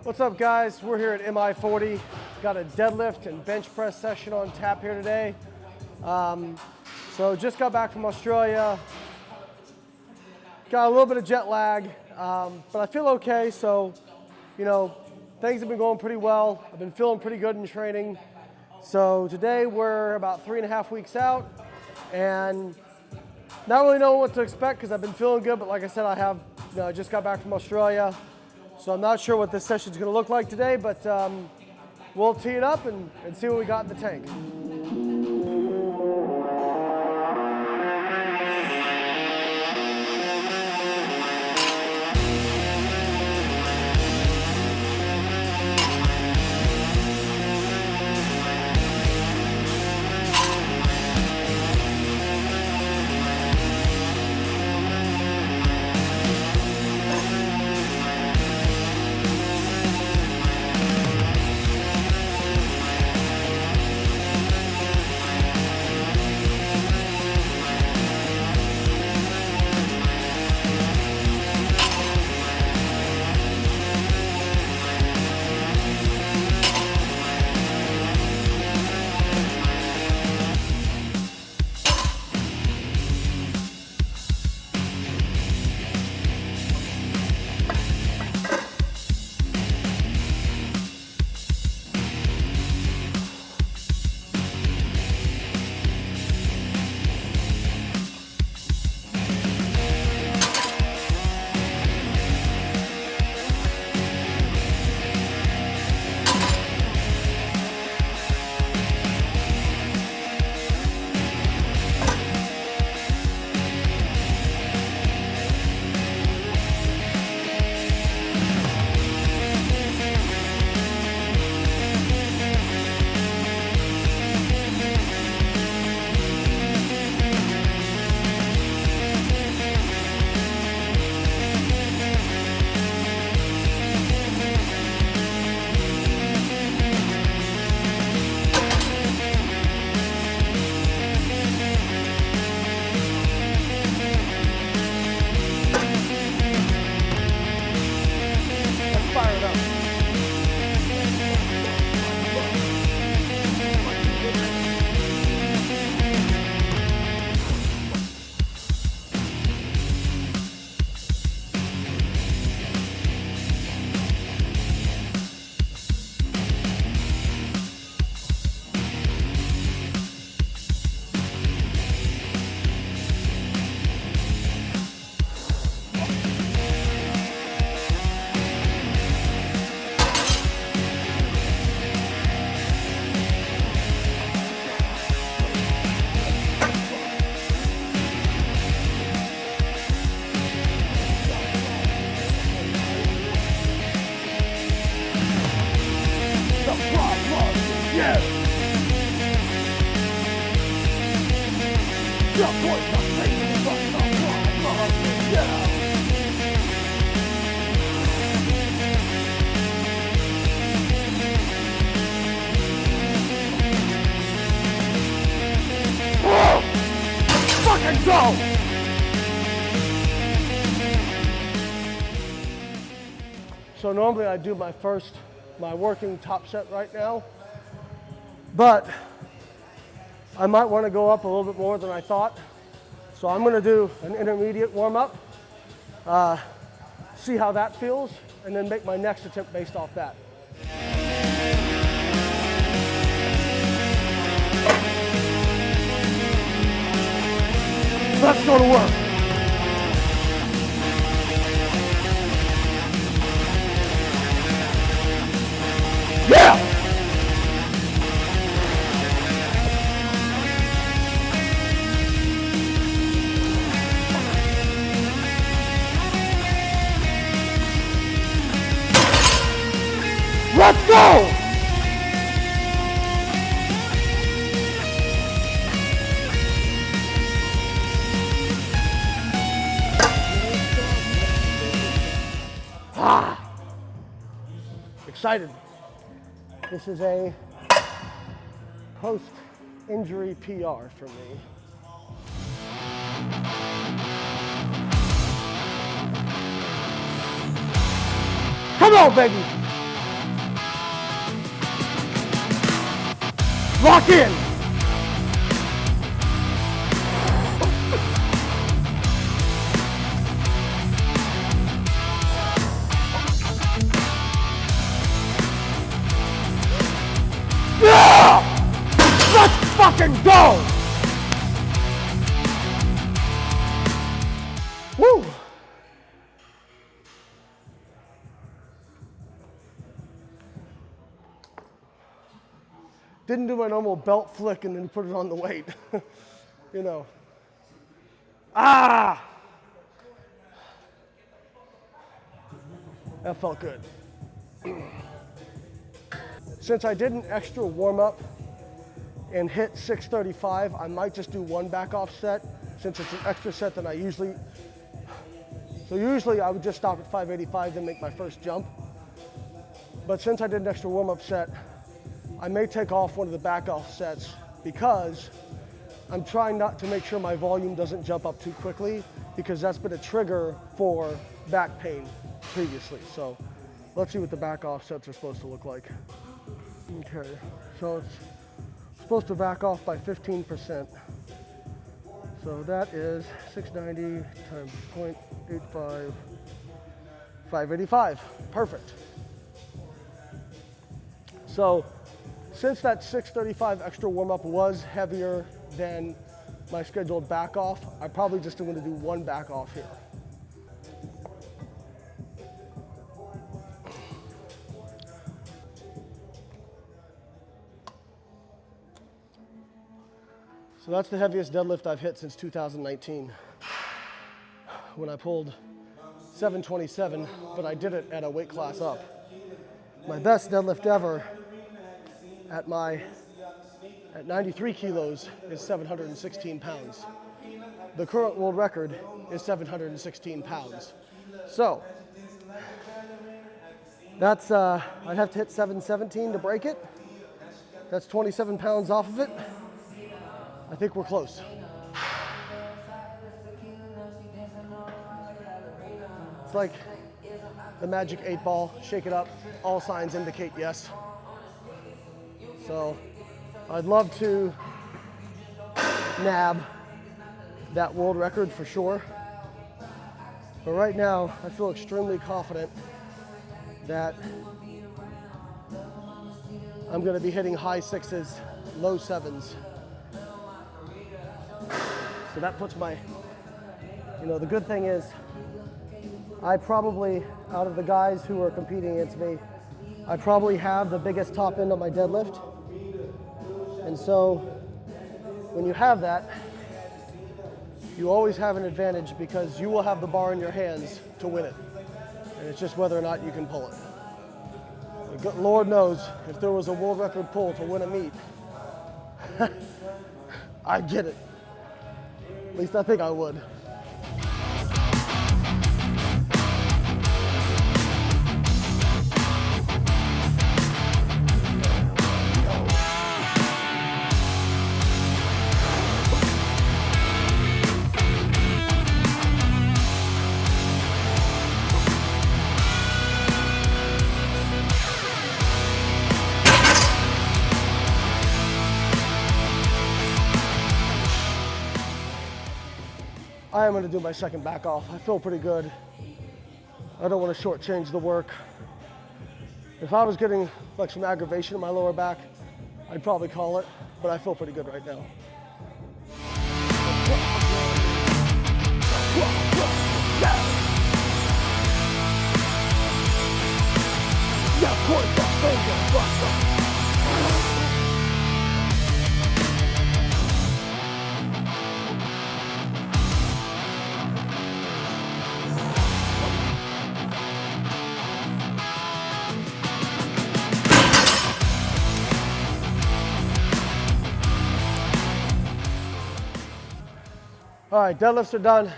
What's up, guys? We're here at MI40. Got a deadlift and bench press session on tap here today. So just got back from Australia. Got a little bit of jet lag, but I feel okay. So, you know, things have been going pretty well. I've been feeling pretty good in training. So today we're about 3.5 weeks out and not really knowing what to expect because I've been feeling good, but like I said, I just got back from Australia. So I'm not sure what this session is going to look like today, but we'll tee it up and see what we got in the tank. Go! So normally I do my working top set right now, but I might want to go up a little bit more than I thought. So I'm going to do an intermediate warm up, see how that feels, and then make my next attempt based off that. Let's go to work. Yeah! Let's go! Excited. This is a post-injury PR for me. Come on, baby. Lock in. Yeah! Let's fucking go! Woo! Didn't do my normal belt flick and then put it on the weight. You know. Ah! That felt good. Since I did an extra warm up and hit 635, I might just do one back off set since it's an extra set than I usually. So usually I would just stop at 585 then make my first jump. But since I did an extra warm up set, I may take off one of the back off sets because I'm trying not to make sure my volume doesn't jump up too quickly because that's been a trigger for back pain previously. So let's see what the back off sets are supposed to look like. Okay, so it's supposed to back off by 15%. So that is 690 times 0.85, 585, perfect. So since that 635 extra warm-up was heavier than my scheduled back off, I probably just am going to do one back off here. So that's the heaviest deadlift I've hit since 2019 when I pulled 727, but I did it at a weight class up. My best deadlift ever at 93 kilos is 716 pounds. The current world record is 716 pounds. So that's, I'd have to hit 717 to break it. That's 27 pounds off of it. I think we're close. It's like the magic 8 ball, shake it up, all signs indicate yes. So I'd love to nab that world record for sure. But right now, I feel extremely confident that I'm gonna be hitting high 6s, low 7s. So that puts my, the good thing is I probably, out of the guys who are competing against me, I probably have the biggest top end on my deadlift. And so when you have that, you always have an advantage because you will have the bar in your hands to win it. And it's just whether or not you can pull it. But Lord knows, if there was a world record pull to win a meet, I'd get it. At least I think I would. I am going to do my second back off. I feel pretty good. I don't want to shortchange the work. If I was getting like some aggravation in my lower back, I'd probably call it, but I feel pretty good right now. All right, deadlifts are done.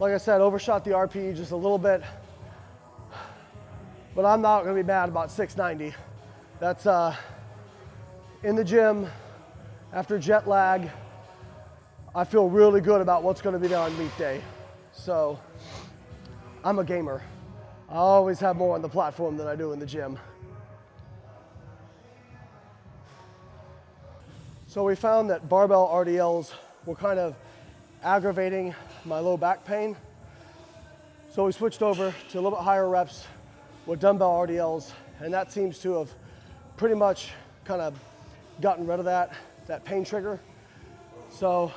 Like I said, overshot the RPE just a little bit, but I'm not gonna be mad about 690. That's in the gym, after jet lag, I feel really good about what's gonna be there on meet day. So, I'm a gamer. I always have more on the platform than I do in the gym. So we found that barbell RDLs were kind of aggravating my low back pain. So we switched over to a little bit higher reps with dumbbell RDLs, and that seems to have pretty much kind of gotten rid of that pain trigger. So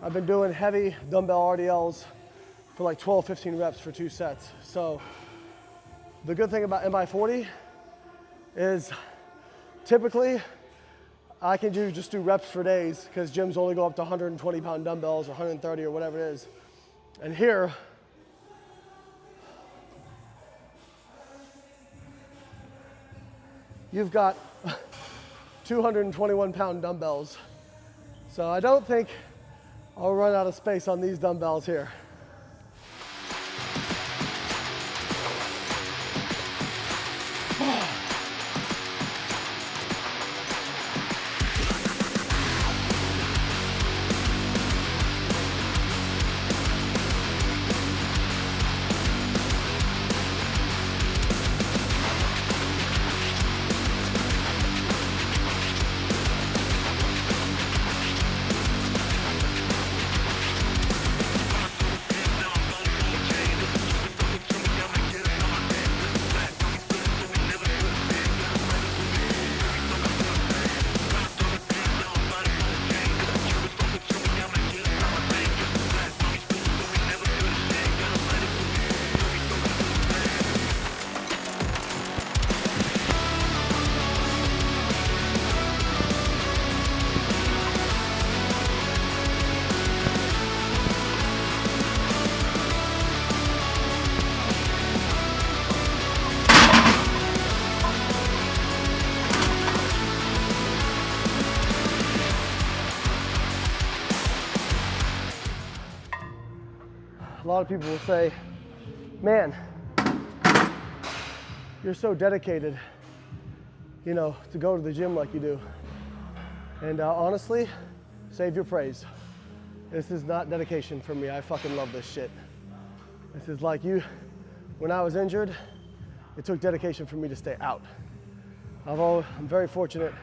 I've been doing heavy dumbbell RDLs for like 12, 15 reps for 2 sets. So the good thing about MI40 is typically I can just do reps for days because gyms only go up to 120 pound dumbbells or 130 or whatever it is. And here, you've got 221 pound dumbbells. So I don't think I'll run out of space on these dumbbells here. A lot of people will say, man, you're so dedicated, you know, to go to the gym like you do. And honestly, save your praise. This is not dedication for me. I fucking love this shit. This is like when I was injured, it took dedication for me to stay out. I'm very fortunate.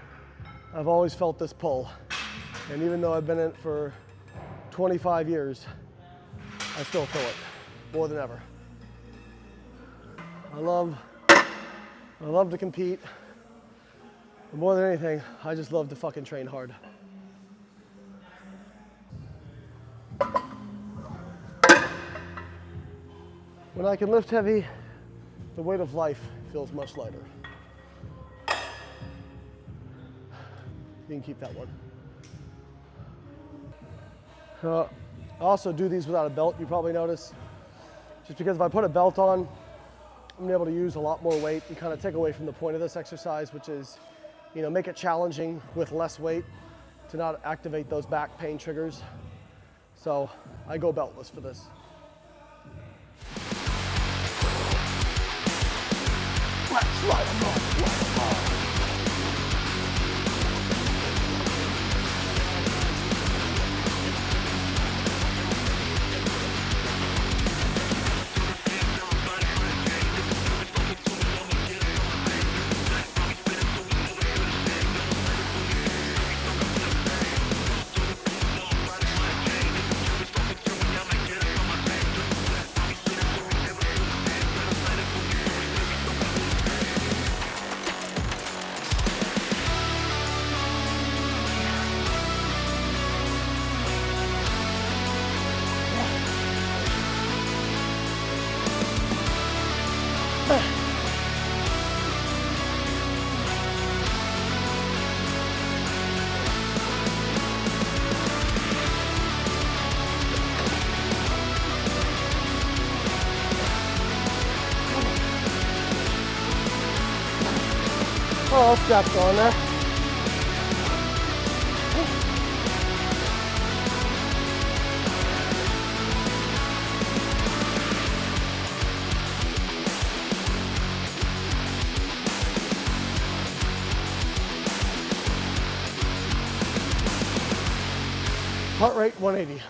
I've always felt this pull. And even though I've been in it for 25 years, I still feel it more than ever. I love to compete. But more than anything, I just love to fucking train hard. When I can lift heavy, the weight of life feels much lighter. You can keep that one. I also do these without a belt, you probably notice. Just because if I put a belt on, I'm gonna be able to use a lot more weight and kind of take away from the point of this exercise, which is, you know, make it challenging with less weight to not activate those back pain triggers. So I go beltless for this. Let's light 'em up, light 'em up. Oh, straps on there. Heart rate 180.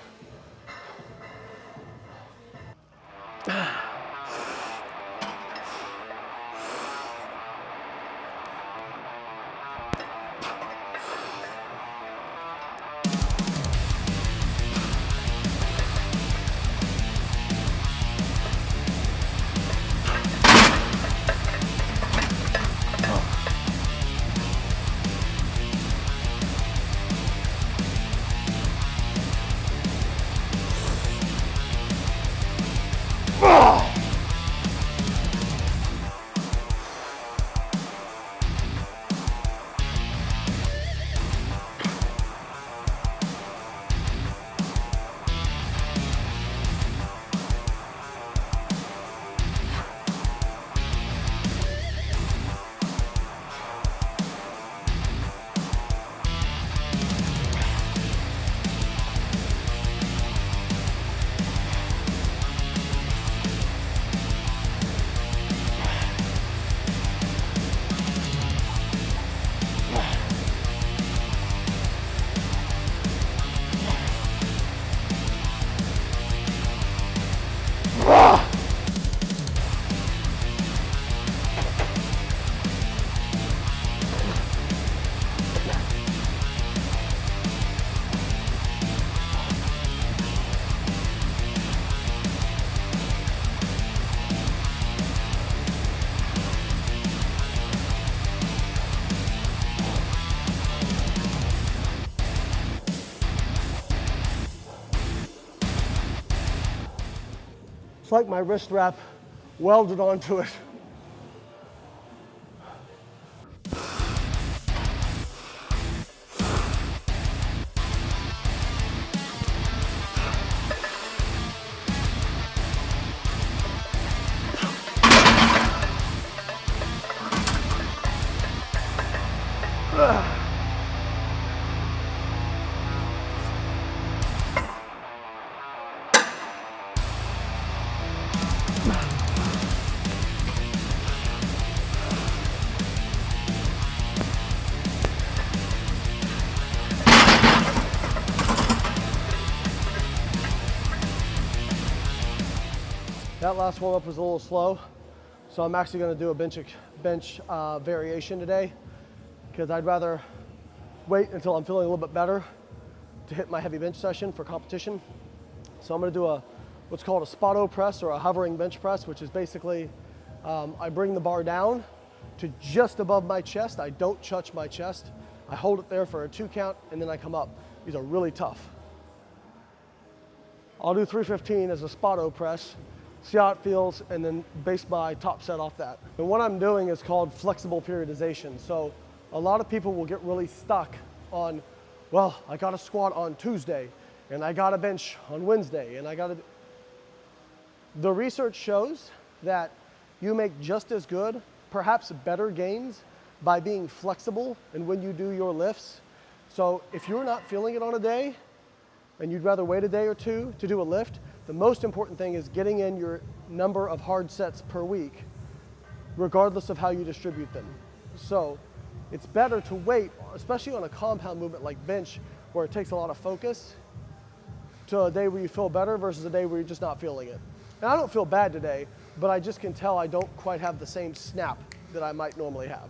It's like my wrist wrap welded onto it. That last warm up was a little slow, so I'm actually going to do a bench variation today because I'd rather wait until I'm feeling a little bit better to hit my heavy bench session for competition. So I'm going to do what's called a spotto press or a hovering bench press, which is basically I bring the bar down to just above my chest. I don't touch my chest. I hold it there for a 2 count and then I come up. These are really tough. I'll do 315 as a spotto press, see how it feels, and then base my top set off that. And what I'm doing is called flexible periodization. So a lot of people will get really stuck on, well, I got to squat on Tuesday, and I got to bench on Wednesday, and I got to. The research shows that you make just as good, perhaps better gains by being flexible and when you do your lifts. So if you're not feeling it on a day, and you'd rather wait a day or two to do a lift, the most important thing is getting in your number of hard sets per week, regardless of how you distribute them. So it's better to wait, especially on a compound movement like bench, where it takes a lot of focus, to a day where you feel better versus a day where you're just not feeling it. And I don't feel bad today, but I just can tell I don't quite have the same snap that I might normally have.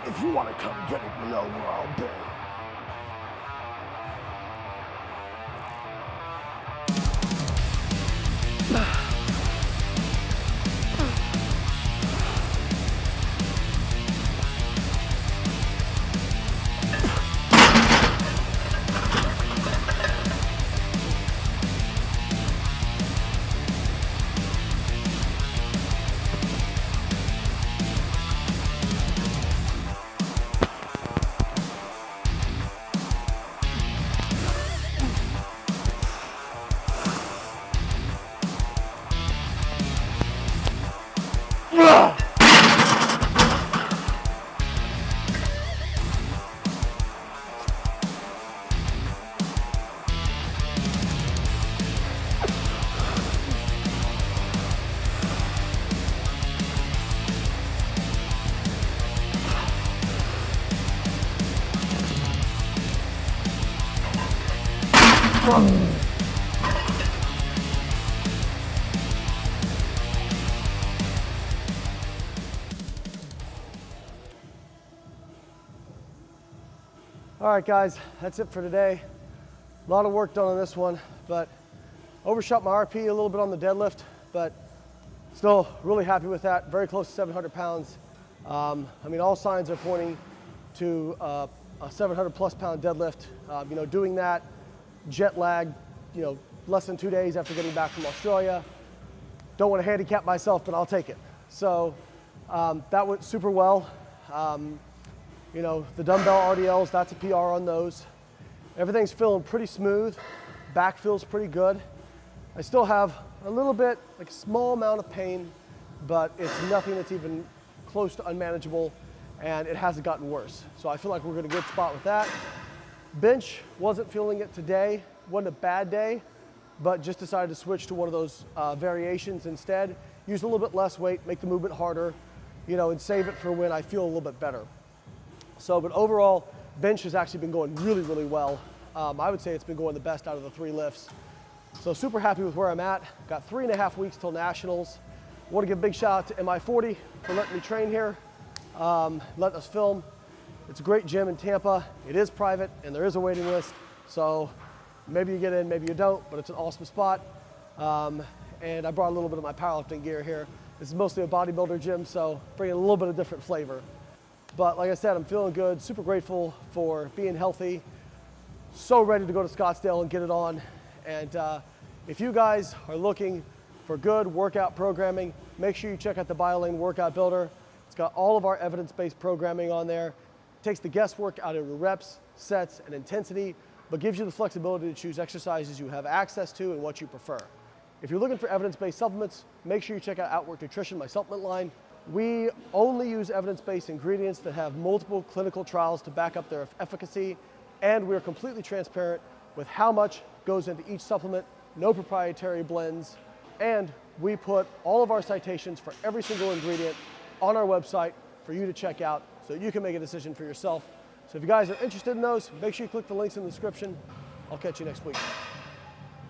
If you want to come get it, you know where I'll be. All right, guys, that's it for today. A lot of work done on this one, but overshot my RP a little bit on the deadlift, but still really happy with that. Very close to 700 pounds. I mean, all signs are pointing to a 700 plus pound deadlift. You know, doing that, jet lag, you know, less than 2 days after getting back from Australia. Don't want to handicap myself, but I'll take it. So that went super well. You know, the dumbbell RDLs, that's a PR on those. Everything's feeling pretty smooth. Back feels pretty good. I still have a little bit, like a small amount of pain, but it's nothing that's even close to unmanageable, and it hasn't gotten worse. So I feel like we're in a good spot with that. Bench, wasn't feeling it today. Wasn't a bad day, but just decided to switch to one of those variations instead. Use a little bit less weight, make the movement harder, you know, and save it for when I feel a little bit better. So, but overall, bench has actually been going really, really well. I would say it's been going the best out of the 3 lifts. So super happy with where I'm at. Got 3.5 weeks till nationals. Want to give a big shout out to MI40 for letting me train here, letting us film. It's a great gym in Tampa. It is private and there is a waiting list. So maybe you get in, maybe you don't, but it's an awesome spot. And I brought a little bit of my powerlifting gear here. This is mostly a bodybuilder gym, so bringing a little bit of different flavor. But like I said, I'm feeling good, super grateful for being healthy, so ready to go to Scottsdale and get it on. And if you guys are looking for good workout programming, make sure you check out the Biolayne Workout Builder. It's got all of our evidence-based programming on there. It takes the guesswork out of your reps, sets, and intensity, but gives you the flexibility to choose exercises you have access to and what you prefer. If you're looking for evidence-based supplements, make sure you check out Outwork Nutrition, my supplement line. We only use evidence-based ingredients that have multiple clinical trials to back up their efficacy, and we're completely transparent with how much goes into each supplement, no proprietary blends, and we put all of our citations for every single ingredient on our website for you to check out so you can make a decision for yourself. So if you guys are interested in those, make sure you click the links in the description. I'll catch you next week.